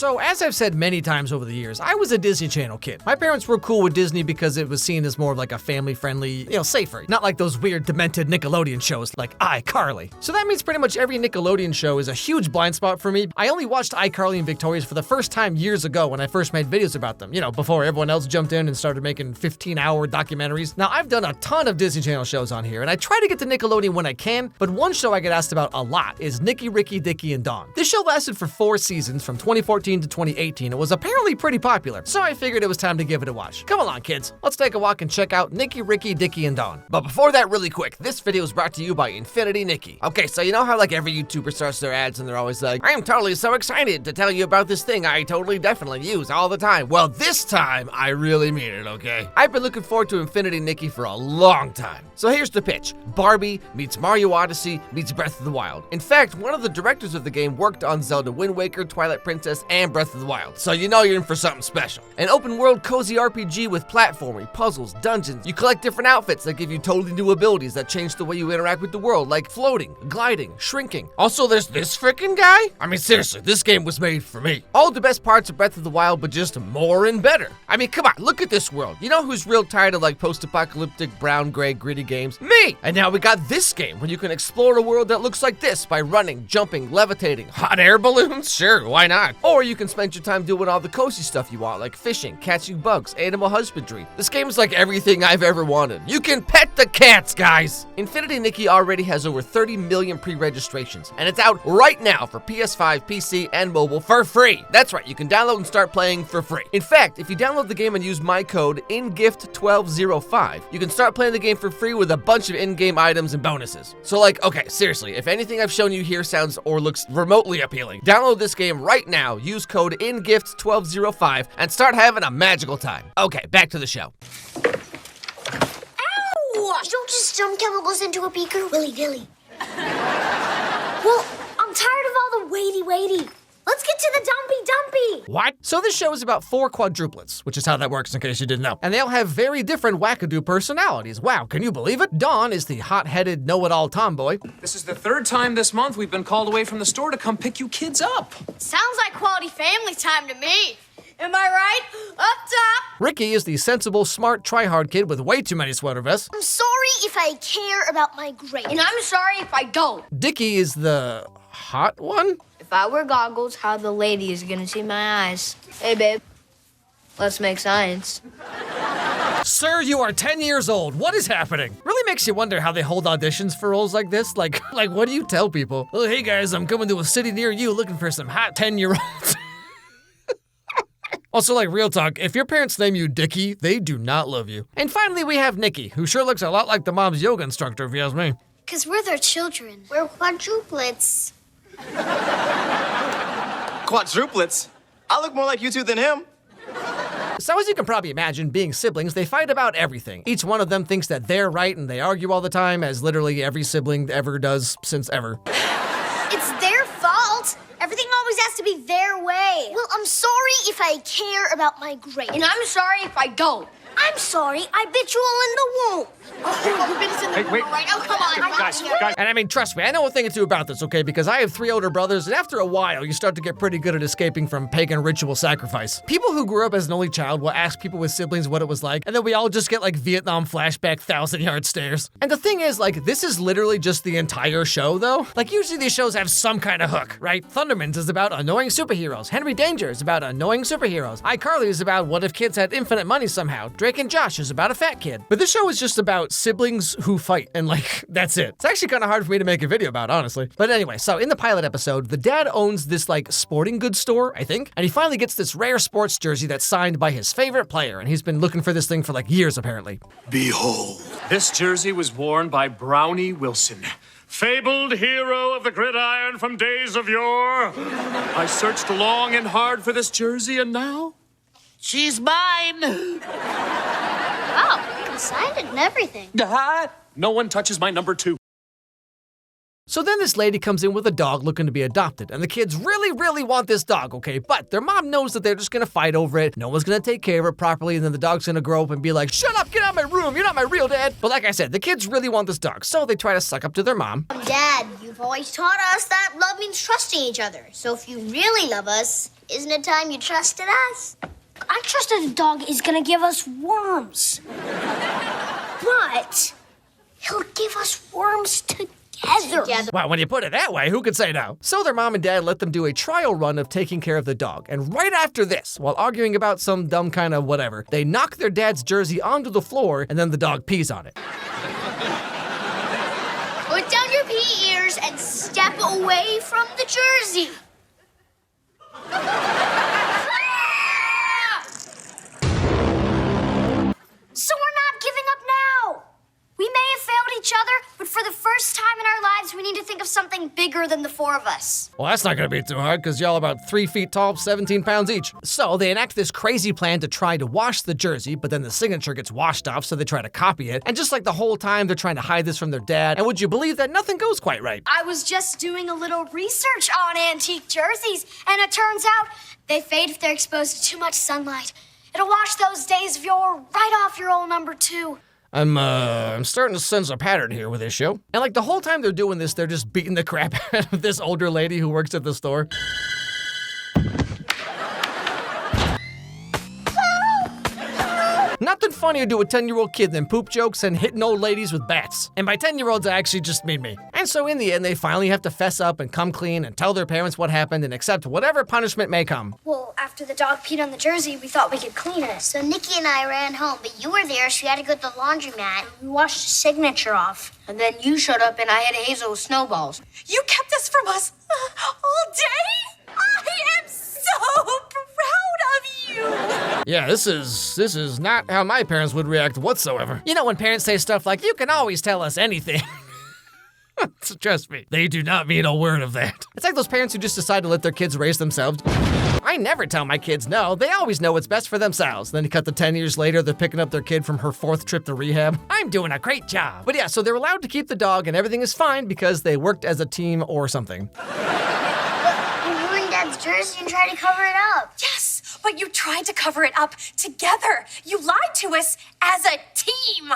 So, as I've said many times over the years, I was a Disney Channel kid. My parents were cool with Disney because it was seen as more of like a family-friendly, safer. Not like those weird, demented Nickelodeon shows like iCarly. So that means pretty much every Nickelodeon show is a huge blind spot for me. I only watched iCarly and Victorious for the first time years ago when I first made videos about them, before everyone else jumped in and started making 15-hour documentaries. Now, I've done a ton of Disney Channel shows on here, and I try to get to Nickelodeon when I can, but one show I get asked about a lot is Nicky Ricky Dicky Dawn. This show lasted for 4 seasons from 2014 to 2018. It was apparently pretty popular, so I figured it was time to give it a watch. Come along, kids. Let's take a walk and check out Nicky Ricky Dicky Dawn. But before that, really quick, this video is brought to you by Infinity Nikki. Okay, so you know how like every YouTuber starts their ads and they're always like, I am totally so excited to tell you about this thing I totally definitely use all the time. Well, this time, I really mean it, okay? I've been looking forward to Infinity Nikki for a long time. So here's the pitch. Barbie meets Mario Odyssey meets Breath of the Wild. In fact, one of the directors of the game worked on Zelda Wind Waker, Twilight Princess, and Breath of the Wild. So you know you're in for something special. An open world cozy RPG with platforming, puzzles, dungeons. You collect different outfits that give you totally new abilities that change the way you interact with the world, like floating, gliding, shrinking. Also, there's this freaking guy? I mean, seriously, this game was made for me. All the best parts of Breath of the Wild, but just more and better. I mean, come on, look at this world. You know who's real tired of like post-apocalyptic, brown, gray, gritty games? Me! And now we got this game where you can explore a world that looks like this by running, jumping, levitating, hot air balloons? Sure, why not? Or you can spend your time doing all the cozy stuff you want, like fishing, catching bugs, animal husbandry. This game is like everything I've ever wanted. You can pet the cats, guys! Infinity Nikki already has over 30 million pre-registrations, and it's out right now for PS5, PC, and mobile for free. That's right, you can download and start playing for free. In fact, if you download the game and use my code INGIFT1205, you can start playing the game for free with a bunch of in-game items and bonuses. So like, okay, seriously, if anything I've shown you here sounds or looks remotely appealing, download this game right now, use code INGIFT1205, and start having a magical time. Okay, back to the show. Ow! You don't just dump chemicals into a beaker willy-nilly. Well, I'm tired of all the waity. Let's get to the dumpy. What? So this show is about 4 quadruplets, which is how that works in case you didn't know. And they all have very different wackadoo personalities. Wow, can you believe it? Dawn is the hot-headed, know-it-all tomboy. This is the 3rd time this month we've been called away from the store to come pick you kids up. Sounds like quality family time to me. Am I right? Up top. Ricky is the sensible, smart, try-hard kid with way too many sweater vests. I'm sorry if I care about my grades. And I'm sorry if I don't. Dicky is the hot one? If I wear goggles, how the lady is gonna see my eyes? Hey, babe. Let's make science. Sir, you are 10 years old. What is happening? Really makes you wonder how they hold auditions for roles like this. Like what do you tell people? Oh, hey guys, I'm coming to a city near you looking for some hot 10-year-olds. Also, like, real talk, if your parents name you Dicky, they do not love you. And finally, we have Nikki, who sure looks a lot like the mom's yoga instructor, if you ask me. Because we're their children. We're quadruplets. Quadruplets? I look more like you two than him. So as you can probably imagine, being siblings, they fight about everything. Each one of them thinks that they're right and they argue all the time, as literally every sibling ever does since ever. It's their fault. Everything always has to be their way. Well, I'm sorry if I care about my grades. And I'm sorry if I don't. I'm sorry, I bit you all in the womb. Oh, bit us in the womb, right? Oh, come on. Guys. And I mean, trust me, I know a thing or two about this, okay? Because I have 3 older brothers, and after a while, you start to get pretty good at escaping from pagan ritual sacrifice. People who grew up as an only child will ask people with siblings what it was like, and then we all just get like Vietnam flashback 1,000-yard stares. And the thing is, like, this is literally just the entire show, though. Like, usually these shows have some kind of hook, right? Thundermans is about annoying superheroes. Henry Danger is about annoying superheroes. iCarly is about what if kids had infinite money somehow. Drake and Josh is about a fat kid. But this show is just about siblings who fight, and like, that's it. It's actually kind of hard for me to make a video about, honestly. But anyway, so in the pilot episode, the dad owns this like sporting goods store, I think, and he finally gets this rare sports jersey that's signed by his favorite player, and he's been looking for this thing for like years, apparently. Behold. This jersey was worn by Brownie Wilson, fabled hero of the gridiron from days of yore. I searched long and hard for this jersey, and now she's mine. Wow, you can sign it and everything. No one touches my number 2. So then this lady comes in with a dog looking to be adopted, and the kids really want this dog, okay? But their mom knows that they're just gonna fight over it, no one's gonna take care of it properly, and then the dog's gonna grow up and be like, shut up, get out of my room, you're not my real dad. But like I said, the kids really want this dog, so they try to suck up to their mom. Dad, you've always taught us that love means trusting each other. So if you really love us, isn't it time you trusted us? I trusted the dog is gonna give us worms. But he'll give us worms together. Well, when you put it that way, who could say no? So their mom and dad let them do a trial run of taking care of the dog. And right after this, while arguing about some dumb kind of whatever, they knock their dad's jersey onto the floor and then the dog pees on it. Put down your pea ears and step away from the jersey. So we're not giving up now. We may have failed each other, but for the first time in our lives, we need to think of something bigger than the four of us. Well, that's not gonna be too hard, because y'all about 3 feet tall, 17 pounds each. So they enact this crazy plan to try to wash the jersey, but then the signature gets washed off, so they try to copy it. And just like the whole time, they're trying to hide this from their dad. And would you believe that nothing goes quite right? I was just doing a little research on antique jerseys, and it turns out they fade if they're exposed to too much sunlight. It'll wash those days of yore right off your old number 2. I'm starting to sense a pattern here with this show. And like the whole time they're doing this, they're just beating the crap out of this older lady who works at the store. Nothing funnier to a 10-year-old kid than poop jokes and hitting old ladies with bats. And by 10-year-olds, I actually just mean me. And so in the end, they finally have to fess up and come clean and tell their parents what happened and accept whatever punishment may come. Well, after the dog peed on the jersey, we thought we could clean it. So Nikki and I ran home, but you were there, so we had to go to the laundromat. We washed the signature off. And then you showed up and I had Hazel with snowballs. You kept this from us all day? I am so proud of you. Yeah, this is not how my parents would react whatsoever. You know when parents say stuff like, you can always tell us anything. Trust me, they do not mean a word of that. It's like those parents who just decide to let their kids raise themselves. I never tell my kids no. They always know what's best for themselves. Then you cut to 10 years later, they're picking up their kid from her 4th trip to rehab. I'm doing a great job. But yeah, so they're allowed to keep the dog and everything is fine because they worked as a team or something. We ruined Dad's jersey and tried to cover it up. Yes, but you tried to cover it up together. You lied to us as a team.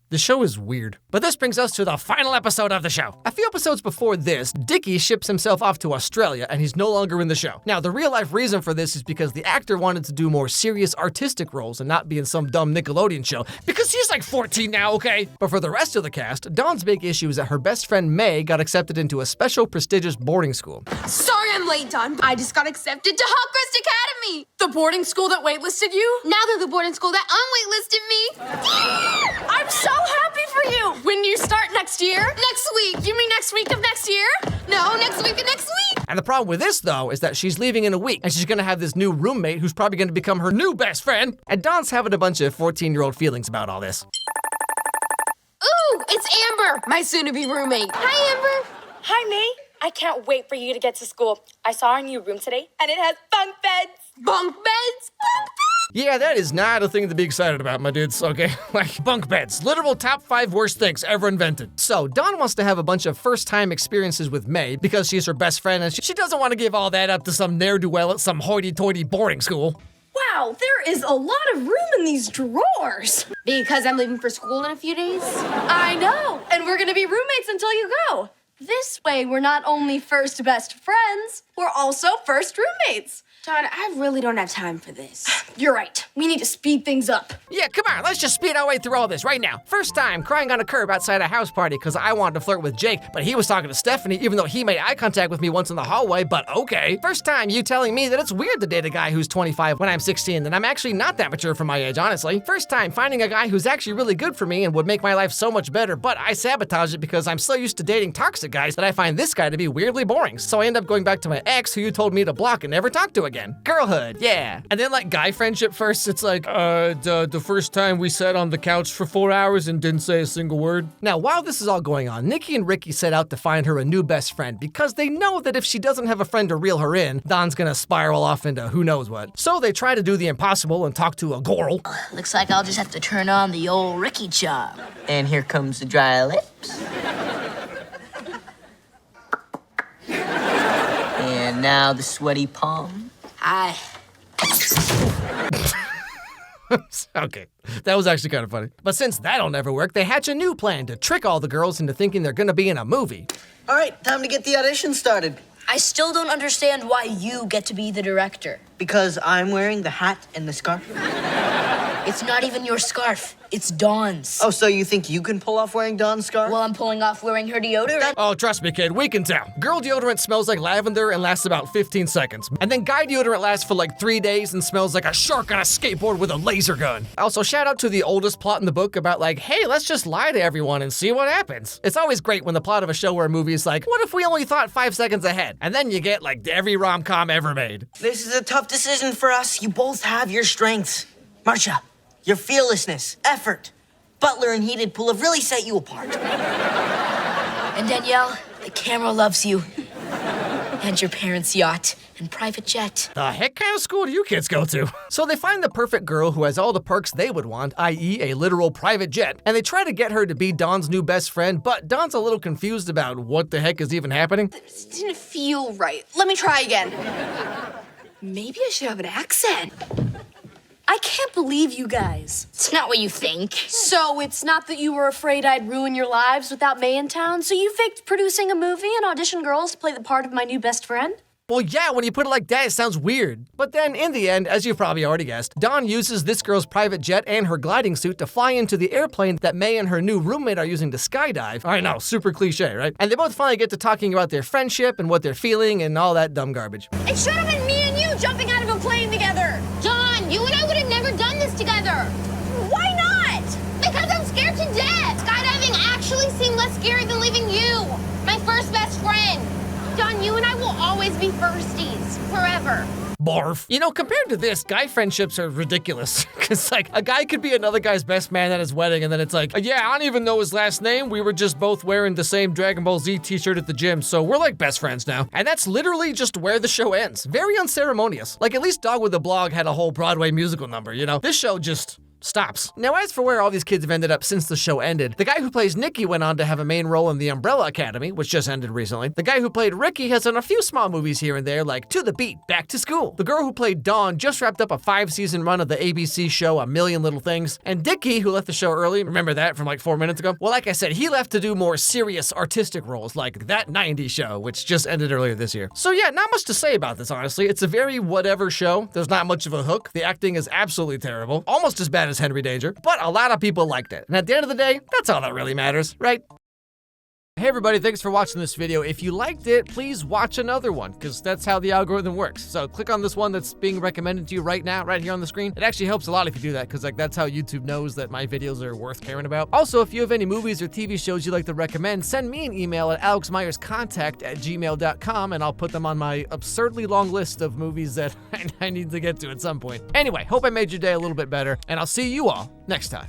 The show is weird. But this brings us to the final episode of the show. A few episodes before this, Dickie ships himself off to Australia and he's no longer in the show. Now, the real life reason for this is because the actor wanted to do more serious artistic roles and not be in some dumb Nickelodeon show, because he's like 14 now, okay? But for the rest of the cast, Dawn's big issue is that her best friend May got accepted into a special prestigious boarding school. Sorry I'm late, Dawn. I just got accepted to Hawkrest Academy. The boarding school that waitlisted you? Now they're the boarding school that unwaitlisted me. I'm so happy for you. When you start next year? Next week. You mean next week of next year? No, next week of next week. And the problem with this, though, is that she's leaving in a week, and she's gonna have this new roommate who's probably gonna become her new best friend. And Dawn's having a bunch of 14-year-old feelings about all this. Ooh, it's Amber, my soon-to-be roommate. Hi, Amber. Hi, May. I can't wait for you to get to school. I saw our new room today, and it has bunk beds. Bunk beds? Bunk beds? Yeah, that is not a thing to be excited about, my dudes, okay? Like, bunk beds. Literal top 5 worst things ever invented. So, Dawn wants to have a bunch of first-time experiences with May because she's her best friend, and she doesn't want to give all that up to some ne'er-do-well at some hoity-toity boarding school. Wow, there is a lot of room in these drawers. Because I'm leaving for school in a few days? I know, and we're gonna be roommates until you go. This way, we're not only first best friends, we're also first roommates. Dawn, I really don't have time for this. You're right. We need to speed things up. Yeah, come on, let's just speed our way through all this right now. First time, crying on a curb outside a house party because I wanted to flirt with Jake, but he was talking to Stephanie even though he made eye contact with me once in the hallway, but okay. First time, you telling me that it's weird to date a guy who's 25 when I'm 16, and I'm actually not that mature for my age, honestly. First time, finding a guy who's actually really good for me and would make my life so much better, but I sabotage it because I'm so used to dating toxic guys that I find this guy to be weirdly boring. So I end up going back to my ex who you told me to block and never talk to again. Girlhood. Yeah. And then like guy friendship first, it's like, the first time we sat on the couch for 4 hours and didn't say a single word. Now, while this is all going on, Nikki and Ricky set out to find her a new best friend because they know that if she doesn't have a friend to reel her in, Dawn's gonna spiral off into who knows what. So they try to do the impossible and talk to a girl. Looks like I'll just have to turn on the old Ricky charm. And here comes the dry lips. And now the sweaty palm. Hi. Okay, that was actually kind of funny. But since that'll never work, they hatch a new plan to trick all the girls into thinking they're gonna be in a movie. All right, time to get the audition started. I still don't understand why you get to be the director. Because I'm wearing the hat and the scarf. It's not even your scarf. It's Dawn's. Oh, so you think you can pull off wearing Dawn's scarf? Well, I'm pulling off wearing her deodorant. Oh, trust me, kid, we can tell. Girl deodorant smells like lavender and lasts about 15 seconds. And then guy deodorant lasts for like 3 days and smells like a shark on a skateboard with a laser gun. Also, shout out to the oldest plot in the book about like, hey, let's just lie to everyone and see what happens. It's always great when the plot of a show or a movie is like, what if we only thought 5 seconds ahead? And then you get like every rom-com ever made. This is a tough decision for us. You both have your strengths. Marsha, your fearlessness, effort, butler and heated pool have really set you apart. And Danielle, the camera loves you. And your parents' yacht and private jet. The heck kind of school do you kids go to? So they find the perfect girl who has all the perks they would want, i.e. a literal private jet, and they try to get her to be Dawn's new best friend, but Dawn's a little confused about what the heck is even happening. It didn't feel right. Let me try again. Maybe I should have an accent. I can't believe you guys. It's not what you think. So it's not that you were afraid I'd ruin your lives without May in town, so you faked producing a movie and auditioned girls to play the part of my new best friend? Well, yeah, when you put it like that, it sounds weird. But then, in the end, as you've probably already guessed, Dawn uses this girl's private jet and her gliding suit to fly into the airplane that May and her new roommate are using to skydive. I know, super cliche, right? And they both finally get to talking about their friendship and what they're feeling and all that dumb garbage. It should have been me and you jumping out of a plane together. Dawn, you and I would have never done this together. Why not? Because I'm scared to death. Skydiving actually seemed less scary than leaving you, my first best friend. Dawn, you and I will always be firsties, forever. Barf. You know, compared to this, guy friendships are ridiculous. Cause like, a guy could be another guy's best man at his wedding, and then it's like, yeah, I don't even know his last name. We were just both wearing the same Dragon Ball Z t-shirt at the gym, so we're like best friends now. And that's literally just where the show ends. Very unceremonious. Like, at least Dog with a Blog had a whole Broadway musical number, you know? This show just stops. Now, as for where all these kids have ended up since the show ended, the guy who plays Nikki went on to have a main role in The Umbrella Academy, which just ended recently. The guy who played Ricky has done a few small movies here and there, like To the Beat, Back to School. The girl who played Dawn just wrapped up a 5-season run of the ABC show A Million Little Things. And Dickie, who left the show early, remember that from like 4 minutes ago? Well, like I said, he left to do more serious artistic roles, like That 90s Show, which just ended earlier this year. So yeah, not much to say about this, honestly. It's a very whatever show. There's not much of a hook. The acting is absolutely terrible, almost as bad as Henry Danger. But a lot of people liked it. And at the end of the day, that's all that really matters, right? Hey everybody, thanks for watching this video. If you liked it, please watch another one, because that's how the algorithm works. So click on this one that's being recommended to you right now, right here on the screen. It actually helps a lot if you do that, because like that's how YouTube knows that my videos are worth caring about. Also, if you have any movies or TV shows you'd like to recommend, send me an email at alexmeyerscontact@gmail.com, and I'll put them on my absurdly long list of movies that I need to get to at some point. Anyway, hope I made your day a little bit better, and I'll see you all next time.